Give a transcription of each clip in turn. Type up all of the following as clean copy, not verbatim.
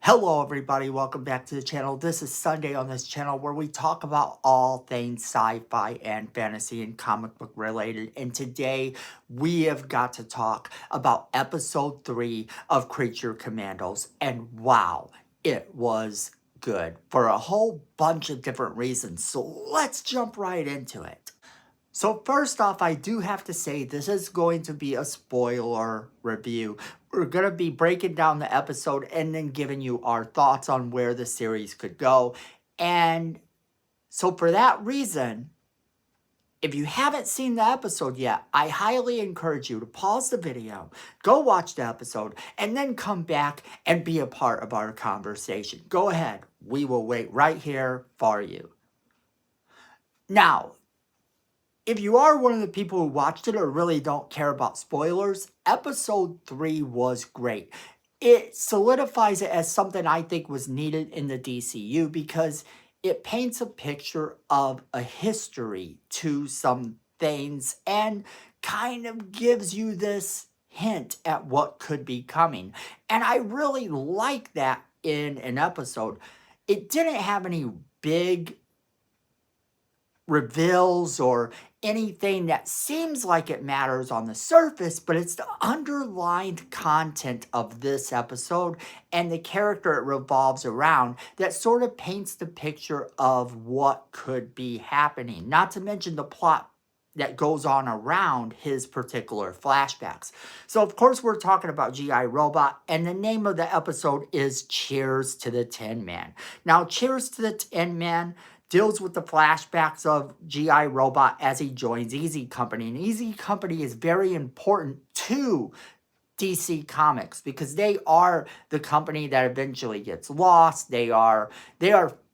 Hello everybody, welcome back to the channel. This is Sunday on this channel where we talk about all things sci-fi and fantasy and comic book related. And today we have got to talk about episode 3 of Creature Commandos. And wow, it was good for a whole bunch of different reasons. So let's jump right into it. So first off, I do have to say this is going to be a spoiler review. We're going to be breaking down the episode and then giving you our thoughts on where the series could go. And so for that reason, if you haven't seen the episode yet, I highly encourage you to pause the video, go watch the episode, and then come back and be a part of our conversation. Go ahead. We will wait right here for you. Now, if you are one of the people who watched it or really don't care about spoilers, episode 3 was great. It solidifies it as something I think was needed in the DCU because it paints a picture of a history to some things and kind of gives you this hint at what could be coming. And I really like that in an episode. It didn't have any big reveals or anything that seems like it matters on the surface, but it's the underlined content of this episode and the character it revolves around that sort of paints the picture of what could be happening. Not to mention the plot that goes on around his particular flashbacks. So of course we're talking about G.I. Robot, and the name of the episode is Cheers to the Tin Man. Now, Cheers to the Tin Man deals with the flashbacks of G.I. Robot as he joins Easy Company. And Easy Company is very important to DC Comics because they are the company that eventually gets lost. They are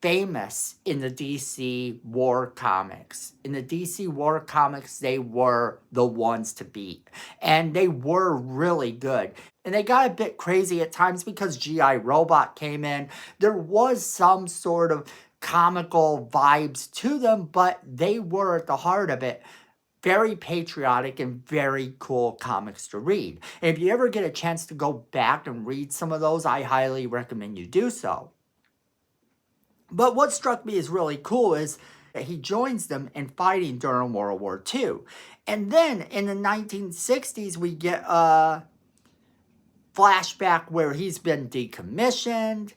famous in the DC War Comics. In the DC War Comics, they were the ones to beat. And they were really good. And they got a bit crazy at times because G.I. Robot came in. There was some sort of comical vibes to them, but they were at the heart of it very patriotic and very cool comics to read. And if you ever get a chance to go back and read some of those, I highly recommend you do so. But what struck me as really cool is that he joins them in fighting during World War II. And then in the 1960s, we get a flashback where he's been decommissioned.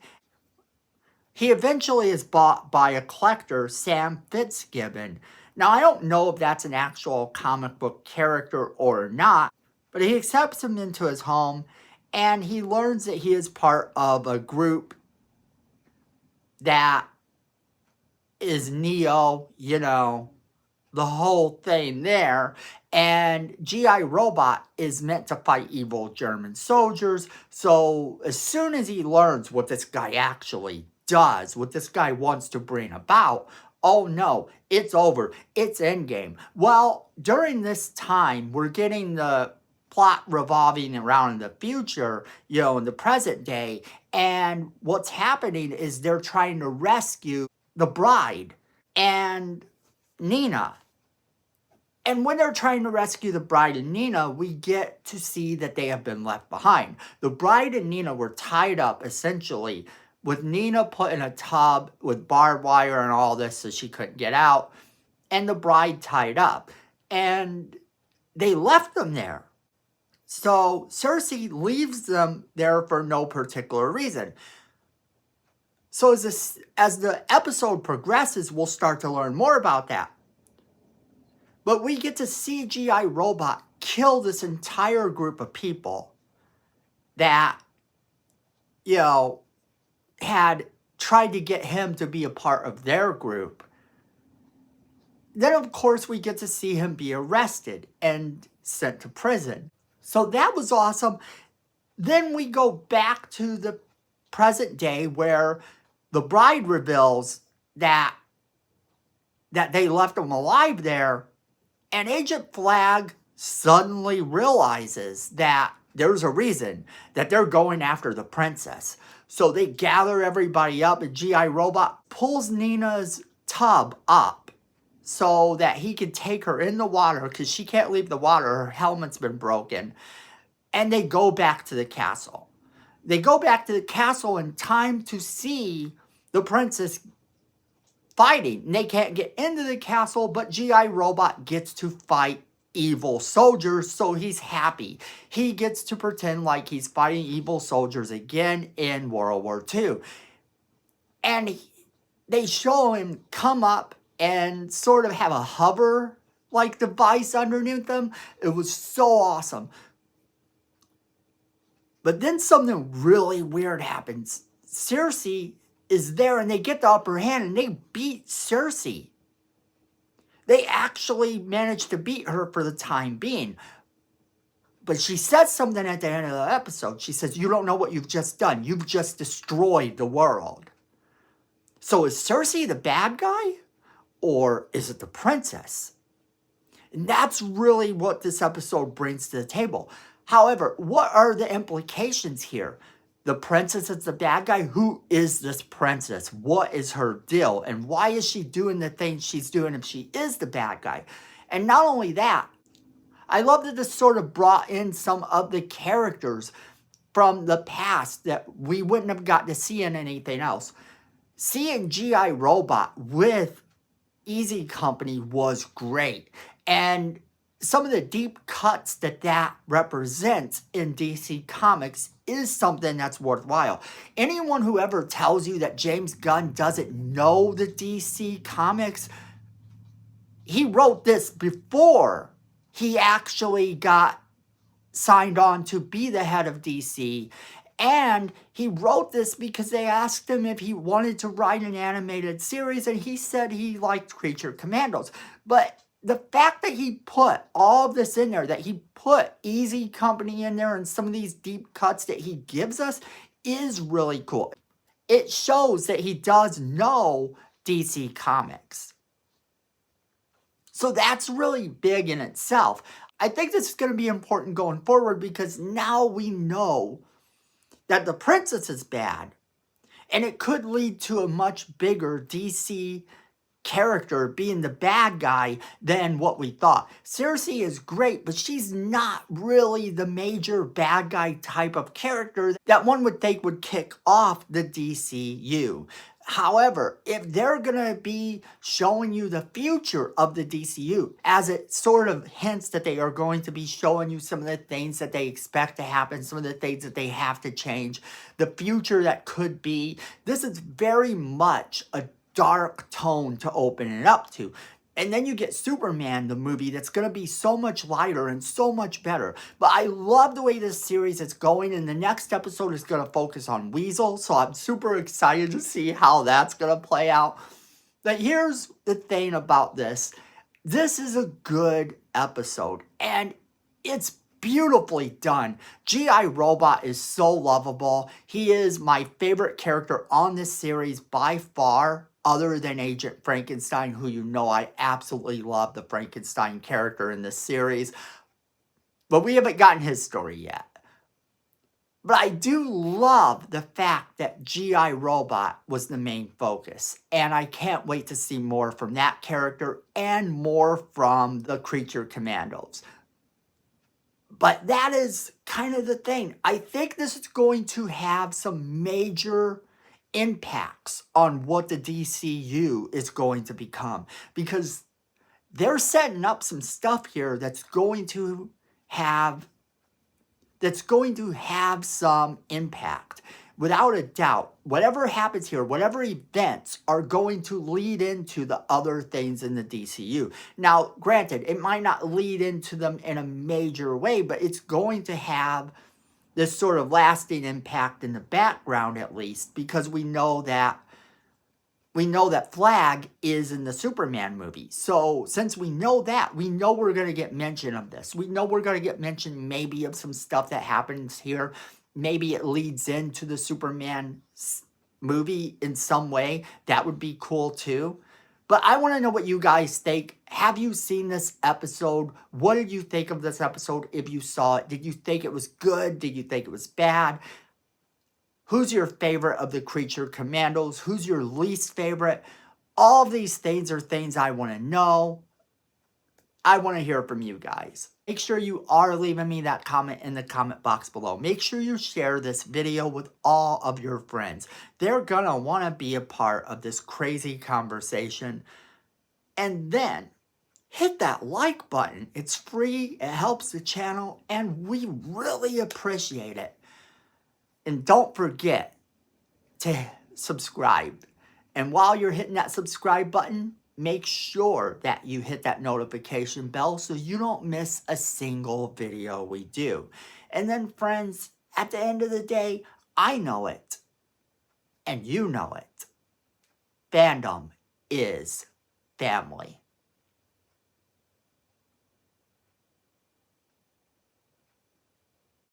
He eventually is bought by a collector, Sam Fitzgibbon. Now, I don't know if that's an actual comic book character or not, but he accepts him into his home, and he learns that he is part of a group that is Neo, the whole thing there. And G.I. Robot is meant to fight evil German soldiers. So as soon as he learns what this guy actually does, what this guy wants to bring about, oh no, it's over. It's endgame. Well, during this time, we're getting the plot revolving around in the future, in the present day. And what's happening is they're trying to rescue the bride and Nina. And when they're trying to rescue the bride and Nina, we get to see that they have been left behind. The bride and Nina were tied up, essentially, with Nina put in a tub with barbed wire and all this so she couldn't get out, and the bride tied up. And they left them there. So Cersei leaves them there for no particular reason. So as the episode progresses, we'll start to learn more about that. But we get to see G.I. Robot kill this entire group of people that, had tried to get him to be a part of their group. Then, of course, we get to see him be arrested and sent to prison. So that was awesome. Then we go back to the present day where the bride reveals that they left him alive there. And Agent Flag suddenly realizes that there's a reason that they're going after the princess. So they gather everybody up, and G.I. Robot pulls Nina's tub up so that he can take her in the water because she can't leave the water. Her helmet's been broken. And they go back to the castle. They go back to the castle in time to see the princess fighting. And they can't get into the castle, but G.I. Robot gets to fight evil soldiers, so he's happy. He gets to pretend like he's fighting evil soldiers again in World War II. And they show him come up and sort of have a hover like device underneath them. It was so awesome. But then something really weird happens. Cersei is there and they get the upper hand and they beat Cersei. They actually managed to beat her for the time being. But she says something at the end of the episode. She says, "You don't know what you've just done. You've just destroyed the world." So is Cersei the bad guy? Or is it the princess? And that's really what this episode brings to the table. However, what are the implications here? The princess is the bad guy. Who is this princess? What is her deal? And why is she doing the things she's doing if she is the bad guy? And not only that, I love that this sort of brought in some of the characters from the past that we wouldn't have got to see in anything else. Seeing G.I. Robot with Easy Company was great. And some of the deep cuts that represents in DC Comics is something that's worthwhile. Anyone who ever tells you that James Gunn doesn't know the DC Comics, he wrote this before he actually got signed on to be the head of DC. And he wrote this because they asked him if he wanted to write an animated series, and he said he liked Creature Commandos. But the fact that he put all of this in there, that he put Easy Company in there and some of these deep cuts that he gives us is really cool. It shows that he does know DC Comics. So that's really big in itself. I think this is going to be important going forward because now we know that the princess is bad. And it could lead to a much bigger DC character being the bad guy than what we thought. Cersei is great, but she's not really the major bad guy type of character that one would think would kick off the DCU. However, if they're going to be showing you the future of the DCU, as it sort of hints that they are going to be showing you some of the things that they expect to happen, some of the things that they have to change, the future that could be, this is very much a dark tone to open it up to. And then you get Superman, the movie, that's going to be so much lighter and so much better. But I love the way this series is going, and the next episode is going to focus on Weasel, so I'm super excited to see how that's going to play out. But here's the thing about this. This is a good episode, and it's beautifully done. G.I. Robot is so lovable. He is my favorite character on this series by far, other than Agent Frankenstein, who you know I absolutely love the Frankenstein character in this series. But we haven't gotten his story yet. But I do love the fact that G.I. Robot was the main focus. And I can't wait to see more from that character and more from the Creature Commandos. But that is kind of the thing. I think this is going to have some major impacts on what the DCU is going to become, because they're setting up some stuff here that's going to have some impact. Without a doubt, whatever happens here, whatever events are going to lead into the other things in the DCU. Now, granted, it might not lead into them in a major way, but it's going to have this sort of lasting impact in the background, at least, because we know that Flag is in the Superman movie. So since we know that, we know we're going to get mention of this. We know we're going to get mention maybe of some stuff that happens here. Maybe it leads into the Superman movie in some way. That would be cool too. But I want to know what you guys think. Have you seen this episode? What did you think of this episode if you saw it? Did you think it was good? Did you think it was bad? Who's your favorite of the Creature Commandos? Who's your least favorite? All of these things are things I want to know. I want to hear from you guys. Make sure you are leaving me that comment in the comment box below. Make sure you share this video with all of your friends. They're gonna wanna be a part of this crazy conversation. And then hit that like button. It's free, it helps the channel, and we really appreciate it. And don't forget to subscribe. And while you're hitting that subscribe button, make sure that you hit that notification bell so you don't miss a single video we do. And then, friends, at the end of the day, I know it, and you know it. Fandom is family.